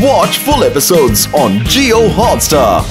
Watch full episodes on Jio Hotstar.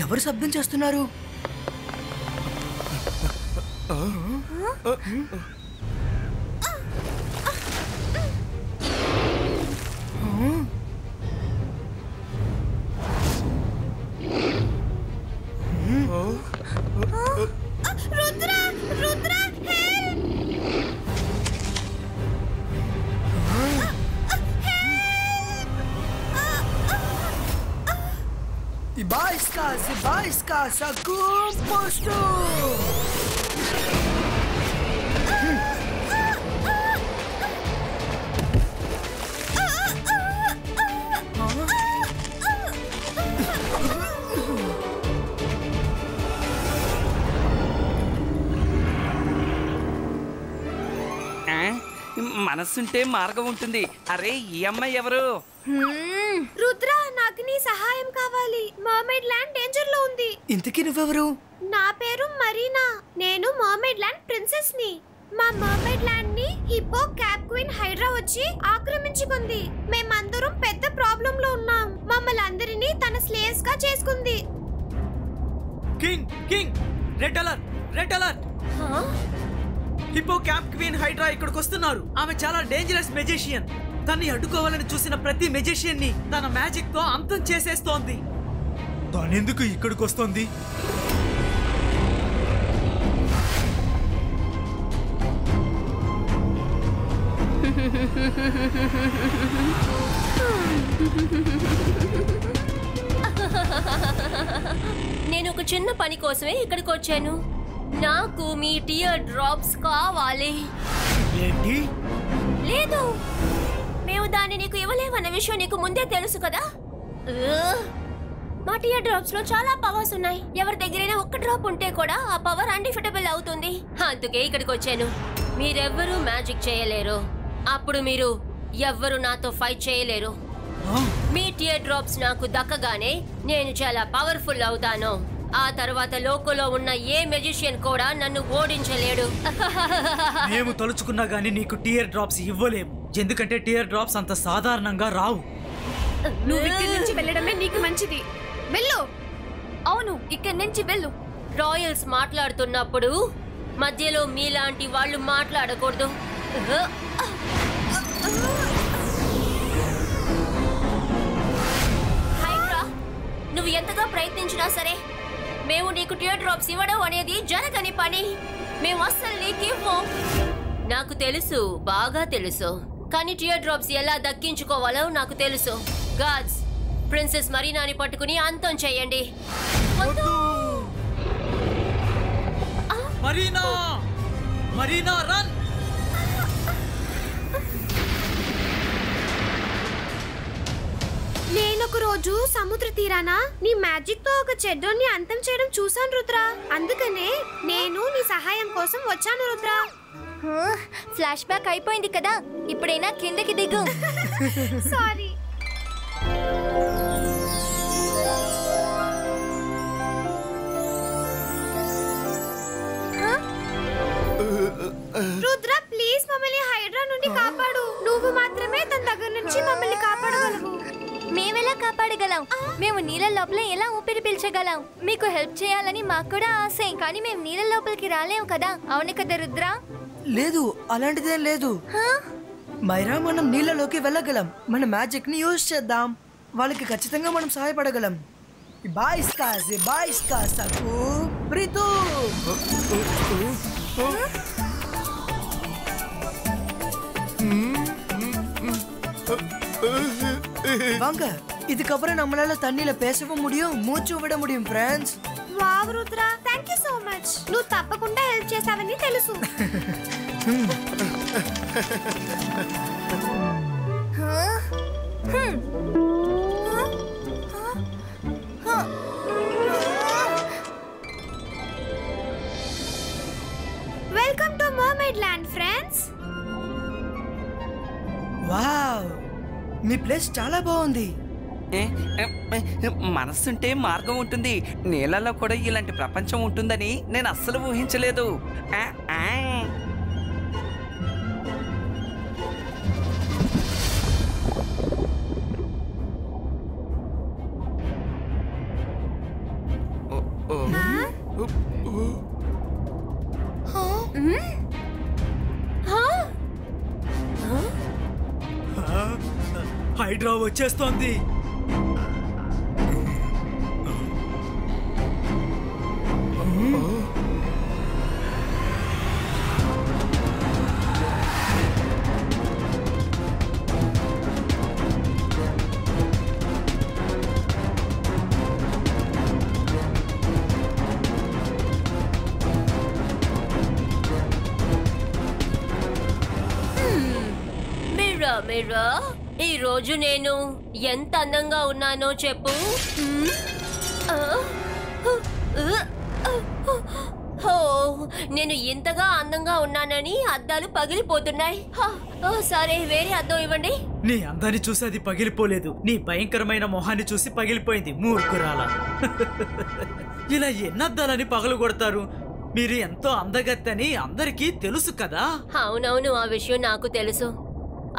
ఎవరు శబ్దం చేస్తున్నారు? Ibaiska, composto! మనసుంటే మార్గం ఉంటుంది. అరే ఈ అమ్మాయి ఎవరు? రుద్ర, నాకు నీ సహాయం కావాలి. మర్మైడ్ ల్యాండ్ డేంజర్ లో ఉంది. ఇంతకీ నువ్వెవరు? నా పేరు మరీనా. నేను మర్మైడ్ ల్యాండ్ ప్రిన్సెస్ ని. మా మర్మైడ్ ల్యాండ్ ని హిప్పో క్యాప్ క్వీన్ హైడ్రా వచ్చి ఆక్రమించుకుంది. మేమందరం పెద్ద ప్రాబ్లం లో ఉన్నాం. మమ్మల్ని అందరినీ తన స్లేవ్స్ గా చేసుకుంది. King red alert. Hippo cap queen hydra ఇక్కడికి వస్తున్నారు. ఆమె చాలా డేంజరస్ మెజిషియన్. తన్ని అడ్డుకోవాలని చూసిన ప్రతి మెజిషియన్ ని తన మ్యాజిక్ తో అంతం చేసేస్తోంది. తానెందుకు ఇక్కడికి వస్తోంది? నేను ఒక చిన్న పని కోసమే ఇక్కడికి వచ్చాను. నాకు మీ టియర్ డ్రాప్స్ కావాలి. ఏంటి? లేదు, మేము దాన్ని నీకు ఇవ్వలేమన్న విషయం నీకు ముందే తెలుసు కదా. మా టియర్ డ్రాప్స్ లో చాలా పవర్స్ ఉన్నాయి. ఎవరి దగ్గరైనా ఒక్క డ్రాప్ ఉంటే కూడా ఆ పవర్ అన్డిఫిటబుల్ అవుతుంది. అందుకే ఇక్కడికి వచ్చాను. మీరెవ్వరూ మ్యాజిక్ చేయలేరు. అప్పుడు మీరు ఎవ్వరు నాతో ఫైట్ చేయలేరు. మీ టియర్ డ్రాప్స్ నాకు దక్కగానే నేను చాలా పవర్ఫుల్ అవుతాను. ఆ తర్వాత లోకల్లో ఉన్న ఏ మెజిషియన్ కూడా నన్ను ఓడించలేడు. మేము తలుచుకున్నా గానీ నీకు టియర్ డ్రాప్స్ ఇవ్వలేము. ఎందుకంటే టియర్ డ్రాప్స్ అంత సాధారణంగా రావు. నువ్వు ఇక్కడి నుంచి వెళ్ళడమే నీకు మంచిది. వెళ్ళు. అవును, ఇక్కడి నుంచి వెళ్ళు. రాయల్స్ మాట్లాడుతున్నప్పుడు మధ్యలో మీలాంటి వాళ్ళు మాట్లాడకూడదు. హైడ్రా, నువ్వు ఎంతగా ప్రయత్నించినా సరే మేము నీకు టియర్ డ్రాప్స్ ఇవ్వడం అనేది జరగని పని. మేము అస్సలు నీకు ఇవ్వం. నాకు తెలుసు, బాగా తెలుసు. కానీ టియర్ డ్రాప్స్ ఎలా దక్కించుకోవాలో నాకు తెలుసు. గాడ్స్, ప్రిన్సెస్ మరీనాని పట్టుకుని అంతం చేయండి. మరీనా రన్. నేనొక రోజు సముద్ర తీరాన నీ మ్యాజిక్ తో ఒక చెడ్డోని అంతం చేయడం చూసాను రుద్ర. అందుకనే నేను నీ సహాయం కోసం వచ్చాను రుద్ర. ఫ్లాష్ బ్యాక్ అయిపోయింది కదా, ఇప్పుడైనా కిందకి దిగు. సారీ. రుద్ర, రుద్ర ప్లీజ్ మమ్మల్ని హైడ్రా నుండి కాపాడు. నువ్వు మాత్రమే తన దగ్గర నుంచి మమ్మల్ని కాపాడగలవు. మేమెలా కాపాడగలం? మేము నీళ్ళ లోపల ఎలా ఊపిరి పీల్చగలం? మీకు హెల్ప్ చేయాలని మాకు కూడా ఆశే, కానీ మేము నీళ్ళ లోపలికి రాలేము కదా. అవును కదా రుద్ర? లేదు, అలాంటిదేం లేదు. మైరా, మనం నీళ్ళలోకి వెళ్ళగలం. మన మ్యాజిక్ ని యూజ్ చేద్దాం. వాళ్ళకి ఖచ్చితంగా మనం సహాయపడగలం. வாங்க, இதுக்கப்புறம் நம்மளால தண்ணியில பேசவும் முடியும், மூச்சு விட முடியும் friends. Wow Rudra, thank you so much. నువ్వు తప్పకుండా హెల్ప్ చేసావని తెలుసు. Welcome to mermaid land friends. Wow, me place చాలా బాగుంది. మనస్సుంటే మార్గం ఉంటుంది. నీళ్ళలో కూడా ఇలాంటి ప్రపంచం ఉంటుందని నేను అస్సలు ఊహించలేదు. హైడ్రా వచ్చేస్తోంది. మిర్రా, ఈ రోజు నేను ఎంత అందంగా ఉన్నానో చెప్పు. నేను ఇంతగా అందంగా ఉన్నానని అద్దాలు పగిలిపోతున్నాయి. సరే, వేరే అద్దం ఇవ్వండి. నీ అందాన్ని చూసి అది పగిలిపోలేదు, నీ భయంకరమైన మొహాన్ని చూసి పగిలిపోయింది, మూర్ఖురాల. ఇలా ఎన్నద్దాలని పగలు కొడతారు? మీరు ఎంతో అందగత్తని అందరికీ తెలుసు కదా. అవునవును, ఆ విషయం నాకు తెలుసు.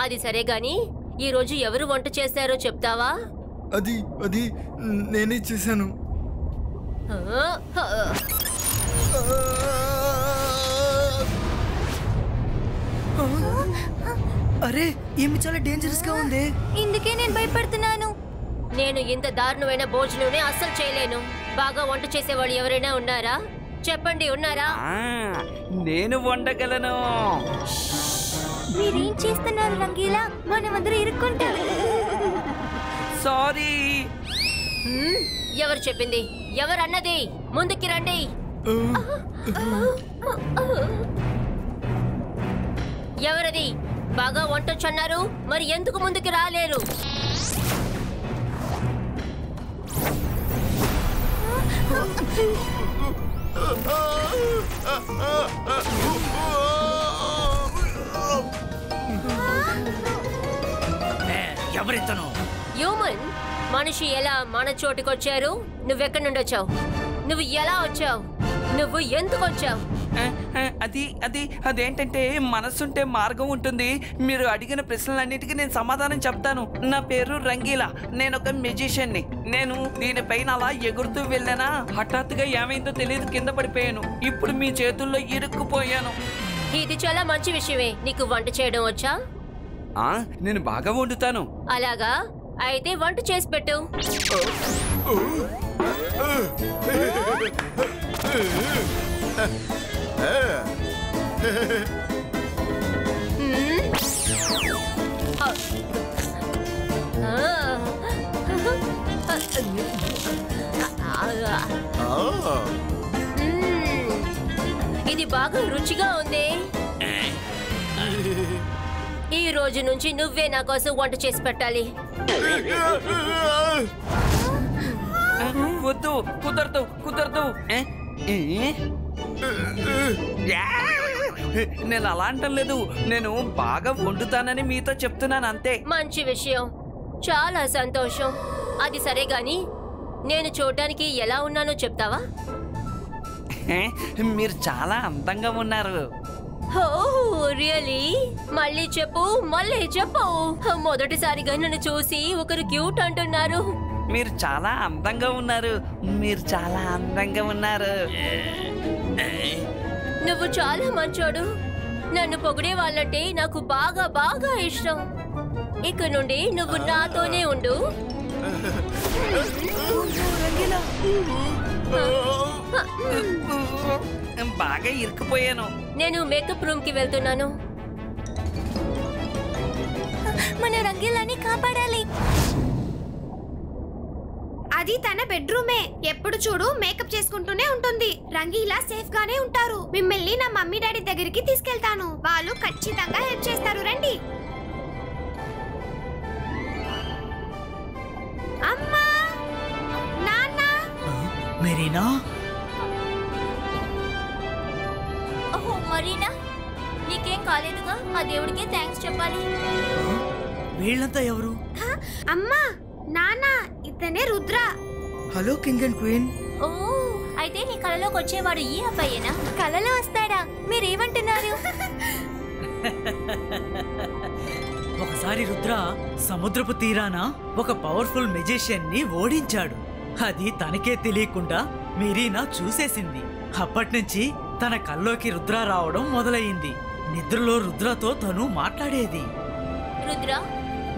అది సరే గాని, ఈ రోజు ఎవరు వంట చేశారో చెప్తావా? అది నేనే చేశాను. అరే, ఏమి చాలా డేంజరస్ గా ఉంది. ఇందుకే నేను భయపడుతున్నాను. నేను ఇంత దారుణమైన భోజనం అస్సలు చేయలేను. బాగా వంట చేసేవాళ్ళు ఎవరైనా ఉన్నారా? చెప్పండి, ఉన్నారా? నేను వండగలను. మీరేం చేస్తున్నారు రంగీలా? మనమందరూ ఇరుక్కుంటాం. సారీ. ఎవరు చెప్పింది? ఎవరన్నది? ముందుకి రండి. ఎవరది? బాగా వంటొచ్చన్నారు, మరి ఎందుకు ముందుకు రాలేరు? ఎవరితను? హ్యూమన్ మనిషి ఎలా మన చోటుకొచ్చారు? నువ్వెక్కడి నుండి వచ్చావు? నువ్వు ఎలా వచ్చావు? నువ్వు ఎందుకు వచ్చావు? అదేంటంటే, మనసుంటే మార్గం ఉంటుంది. మీరు అడిగిన ప్రశ్నలన్నిటికీ నేను సమాధానం చెప్తాను. నా పేరు రంగీలా, నేను ఒక మెజిషియన్ని. నేను దీనిపైన అలా ఎగురుతూ వెళ్ళానా, హఠాత్తుగా ఏమైందో తెలియదు, కింద పడిపోయాను. ఇప్పుడు మీ చేతుల్లో ఇరుక్కుపోయాను. ఇది చాలా మంచి విషయమే. నీకు వంట చేయడం వచ్చా? నేను బాగా వండుతాను. అలాగా? అయితే వంట చేసి పెట్టు. ఇది బాగా రుచిగా ఉంది. ఈ రోజు నుంచి నువ్వే నా కోసం వంట చేసి పెట్టాలి. వద్దు, కుదరదు. నేను అలా అంటలేదు. నేను బాగా వండుతానని మీతో చెప్తున్నాను అంతే. మంచి విషయం, చాలా సంతోషం. అది సరే గాని, నేను చూడడానికి ఎలా ఉన్నానో చెప్తావా? మీరు చాలా అందంగా ఉన్నారు. రియలీ? మళ్ళీ చెప్పు, మళ్ళీ చెప్పు. మొదటిసారిగా నన్ను చూసి ఒకరు క్యూట్ అంటున్నారు. మీరు చాలా అందంగా ఉన్నారు. మీరు చాలా అందంగా ఉన్నారు. నువ్వు చాలా మంచోడు. నన్ను పొగిడే వాళ్ళంటే నాకు బాగా బాగా ఇష్టం. ఇక నుండి నువ్వు నాతోనే ఉండు. బాగా ఇరుక్కుపోయాను. నేను మేకప్ రూమ్ కి వెళ్తున్నాను. మన రంగీలాని కాపాడాలి. అది తన బెడ్రూమే. ఎప్పుడు చూడు మేకప్ చేసుకుంటూనే ఉంటుంది. రంగీలా సేఫ్ గానే ఉంటారు. మిమ్మల్ని నా మమ్మీ డాడీ దగ్గరికి తీసుకెళ్తాను. వాళ్ళు ఖచ్చితంగా హెల్ప్ చేస్తారు. రండి. అమ్మా, నాన్న. మెరీనా, ఓహో మరీనా, నీకేం కాలేదుగా? ఆ దేవుడికి థ్యాంక్స్ చెప్పాలి. వీళ్ళంతా ఎవరు? అమ్మా, నాన్న, ఇతనే Rudra. Hello king and queen. ఓ, అయితే నీ కళలోకి వచ్చేవాడు ఈ అబ్బాయేనా? కలలో వస్తాడా? మీరేమంటున్నారు? ఒకసారి రుద్ర సముద్రపు తీరాన ఒక పవర్ఫుల్ మెజిషియన్ ని ఓడించాడు. అది తనకే తెలియకుండా మెరీనా చూసేసింది. అప్పటినుంచి తన కల్లోకి రుద్ర రావడం మొదలయ్యింది. నిద్రలో రుద్రతో తను మాట్లాడేది. రుద్ర,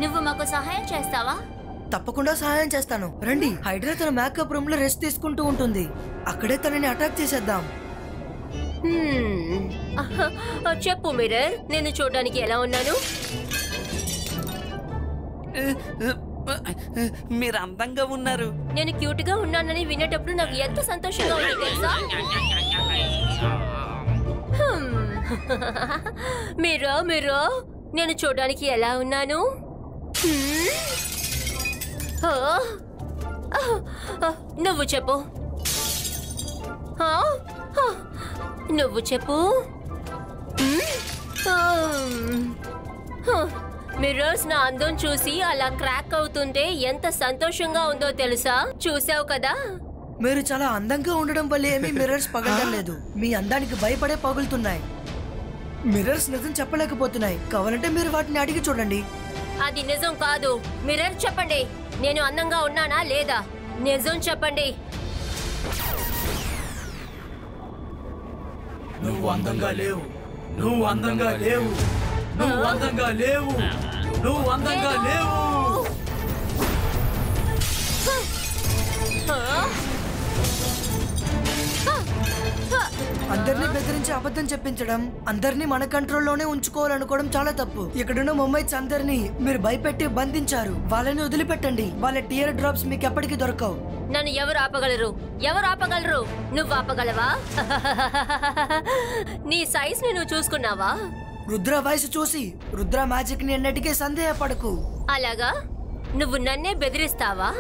నువ్వు మాకు సహాయం చేస్తావా? తప్పకుండా సహాయం చేస్తాను. రండి. హైడ్రా తన మేకప్ రూమ్ లో రెస్ట్ తీసుకుంటూ ఉంటుంది. అక్కడే తనని అటాక్ చేసేద్దాం. చెప్పు మిర్రర్, నేను చూడడానికి ఎలా ఉన్నాను? మీరు అందంగా ఉన్నారు. నేను క్యూట్ గా ఉన్నానని వినేటప్పుడు నాకు ఎంత సంతోషంగా ఉంది తెలుసా? మిర్రో, నేను చూడడానికి ఎలా ఉన్నాను? నువ్వు చెప్పు. నువ్వు చెప్పు. మిర్రర్స్ నా అందం చూసి అలా క్రాక్ అవుతుంటే ఎంత సంతోషంగా ఉందో తెలుసా? చూసావు కదా? మీరు చాలా అందంగా ఉండడం వల్ల ఏమీ మిర్రర్స్ పగలడం లేదు. మీ అందానికి భయపడే పగులుతున్నాయి. మిర్రర్స్ నిజం చెప్పలేకపోతున్నాయి. కావాలంటే మీరు వాటిని అడిగి చూడండి. అది నిజం కాదు. మిర్రర్ చెప్పండి, నేను అందంగా ఉన్నానా లేదా? నిజం చెప్పండి. నువ్వు అందంగా లేవు. నువ్వు అందంగా లేవు. నువ్వు అందంగా లేవు. నువ్వు అందంగా లేవు. అందరినీ బెదిరించి అబద్ధం చెప్పించడం, అందరినీ మన కంట్రోల్లోనే ఉంచుకోవాలనుకోవడం చాలా తప్పు. ఇక్కడున్న మొమ్మైట్స్ అందరినీ మీరు భయపెట్టి బంధించారు. వాళ్ళని వదిలిపెట్టండి. వాళ్ళ టియర్ డ్రాప్స్ మీకు ఎప్పటికీ దొరకవు. నన్ను ఎవరు ఆపగలరు? ఎవరు ఆపగలరు? నువ్వు ఆపగలవా? నీ సైజ్ ని నువ్వు చూసుకున్నావా? రుద్ర వయసు చూసి రుద్ర మ్యాజిక్ ని ఎన్నటికీ సందేహపడకు. అలాగా? నువ్వు నన్నే బెదిరిస్తావా?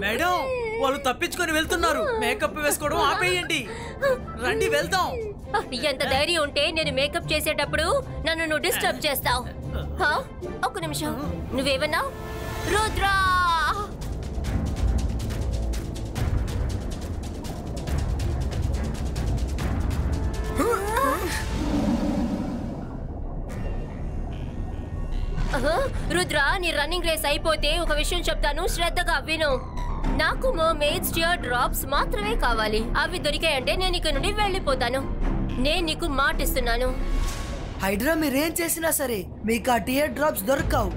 మేడం, వాళ్ళు తప్పించుకొని వెళ్తున్నారు. మేకప్ వేసుకోవడం ఆపేయండి. రండి వెళ్దాం. ఎంత ధైర్యం ఉంటే నేను మేకప్ చేసేటప్పుడు నన్ను నువ్వు డిస్టర్బ్ చేస్తావు? ఒక్క నిమిషం. నువ్వేమన్నావు? రుద్రా! రుద్ర, నీ రన్నింగ్ రేస్ అయిపోతే ఒక విషయం చెప్తాను, శ్రద్ధగా విను. నాకు మర్మేడ్స్ టియర్ డ్రాప్స్ మాత్రమే కావాలి. అవి దొరికాయంటే నేను ఇక్కడ నుండి వెళ్ళిపోతాను. నేను నీకు మాటిస్తున్నాను. హైడ్రా మీరేం చేసినా సరే మీకు ఆ టియర్ డ్రాప్స్ దొరకవు.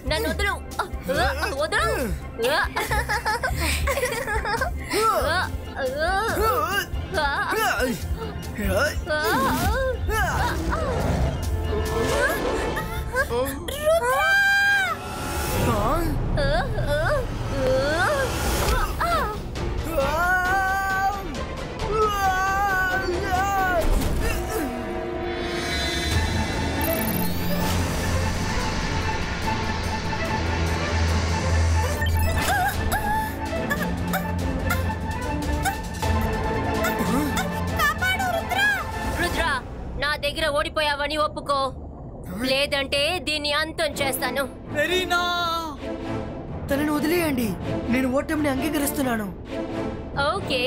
నన్ను వదలు. వదలు. దగ్గర ఓడిపోయావని ఒప్పుకో, లేదంటే దీన్ని అంతం చేస్తాను. తనని వదిలేయండి, నేను ఓటమిని అంగీకరిస్తున్నాను. ఓకే,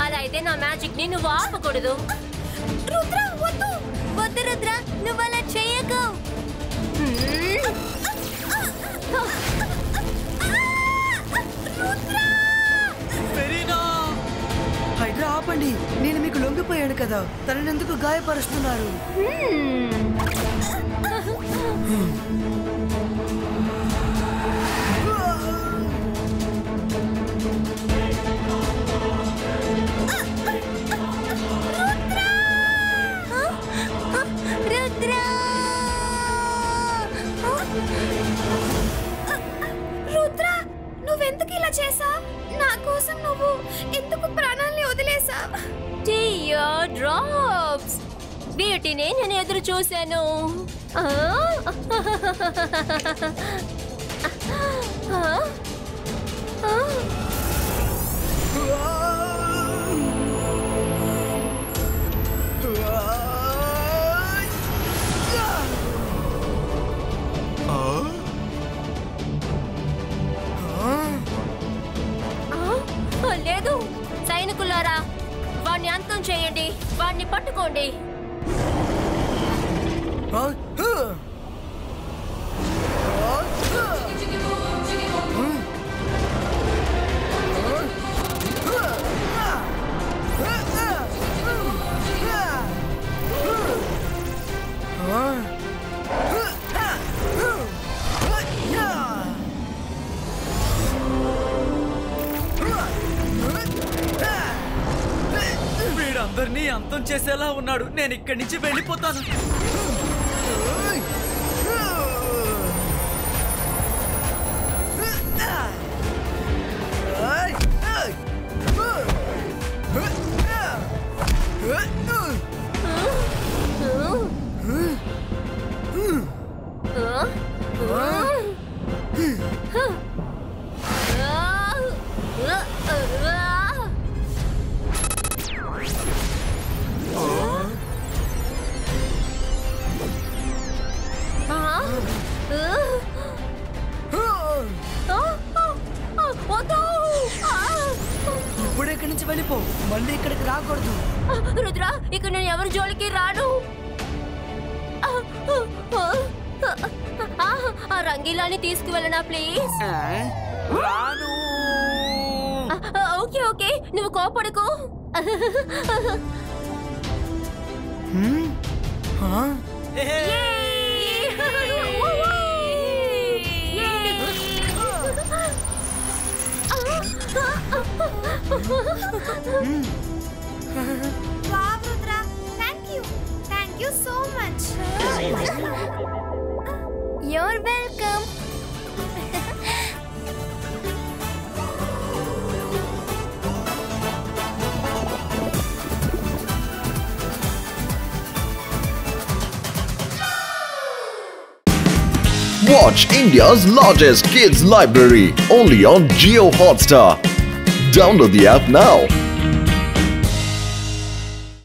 అలా అయితే నా మ్యాజిక్ ని నువ్వు ఆపకూడదు. రుద్ర వద్దు, వద్దు రుద్ర, నువ్వు అలా చేయకు. హైడ్రా ఆపండి, నేను మీకు లొంగిపోయాను కదా, తనని ఎందుకు గాయపరుస్తున్నారు? రుద్ర, నువ్వెందుకు ఇలా చేసావు? నా కోసం నువ్వు ఎందుకు ప్రాణాల్ని వదిలేసావు? టియర్ డ్రాప్స్, వీటినే నేను ఎదురు చూశాను. లేదు, సైనికులారా, వాణ్ణి అంతం చేయండి, వాణ్ణి పట్టుకోండి. వీడందరినీ అంతం చేసేలా ఉన్నాడు. నేను ఇక్కడి నుంచి వెళ్ళిపోతాను. నుంచి వెళ్ళిపో, మళ్ళీ ఇక్కడికి రాకూడదు. రుద్ర, ఇక్కడ నేను ఎవరి జోలికి రాను. ఆ రంగీలాని తీసుకువెళ్ళనా ప్లీజ్? రాను. ఓకే ఓకే, నువ్వు కోపడకు. Wow, Rudra. Thank you so much. You're welcome. Watch India's largest kids library only on Jio Hotstar. Download the app now.